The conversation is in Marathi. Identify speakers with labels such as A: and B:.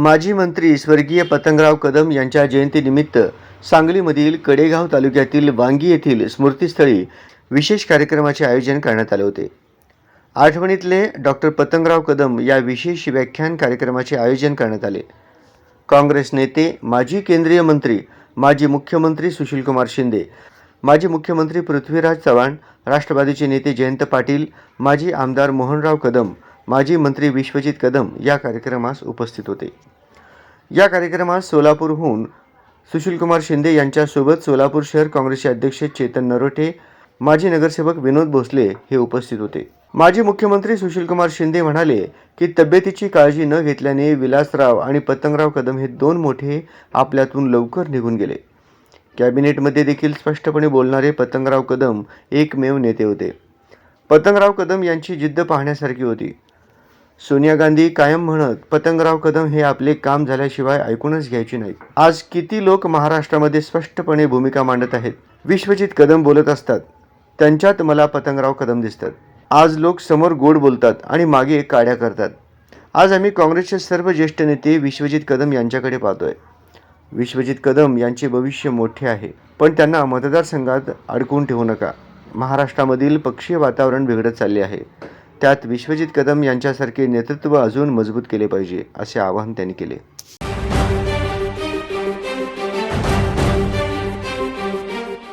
A: माजी मंत्री स्वर्गीय पतंगराव कदम यांच्या जयंतीनिमित्त सांगलीमधील कडेगाव तालुक्यातील वांगी येथील स्मृतीस्थळी विशेष कार्यक्रमाचे आयोजन करण्यात आले होते. आठवणीतले डॉक्टर पतंगराव कदम या विशेष व्याख्यान कार्यक्रमाचे आयोजन करण्यात आले. काँग्रेस नेते, माजी केंद्रीय मंत्री, माजी मुख्यमंत्री सुशीलकुमार शिंदे, माजी मुख्यमंत्री पृथ्वीराज चव्हाण, राष्ट्रवादीचे नेते जयंत पाटील, माजी आमदार मोहनराव कदम, माजी मंत्री विश्वजित कदम या कार्यक्रमास उपस्थित होते. या कार्यक्रमास सोलापूरहून सुशीलकुमार शिंदे यांच्यासोबत सोलापूर शहर काँग्रेसचे अध्यक्ष चेतन नरोटे, माजी नगरसेवक विनोद भोसले हे उपस्थित होते. माजी मुख्यमंत्री सुशीलकुमार शिंदे म्हणाले की तब्येतीची काळजी न घेतल्याने विलासराव आणि पतंगराव कदम हे दोन मोठे आपल्यातून लवकर निघून गेले. कॅबिनेटमध्ये देखील स्पष्टपणे बोलणारे पतंगराव कदम एकमेव नेते होते. पतंगराव कदम यांची जिद्द पाहण्यासारखी होती. सोनिया गांधी कायम म्हणत पतंगराव कदम हे आपले काम झाल्याशिवाय ऐकूनच घ्यायचे नाहीत. आज किती लोक महाराष्ट्रामध्ये स्पष्टपणे भूमिका मांडत आहेत. विश्वजित कदम बोलत असतात, त्यांच्यात मला पतंगराव कदम दिसतात. आज लोक समोर गोड बोलतात आणि मागे काड्या करतात. आज आम्ही काँग्रेसचे सर्व ज्येष्ठ नेते विश्वजित कदम यांच्याकडे पाहतोय. विश्वजित कदम यांचे भविष्य मोठे आहे, पण त्यांना मतदारसंघात अडकवून ठेवू नका. महाराष्ट्रामधील पक्षीय वातावरण बिघडत चालले आहे. त्यात विश्वजित कदम यांच्यासारखे नेतृत्व अजून मजबूत केले पाहिजे, असे आवाहन त्यांनी केले.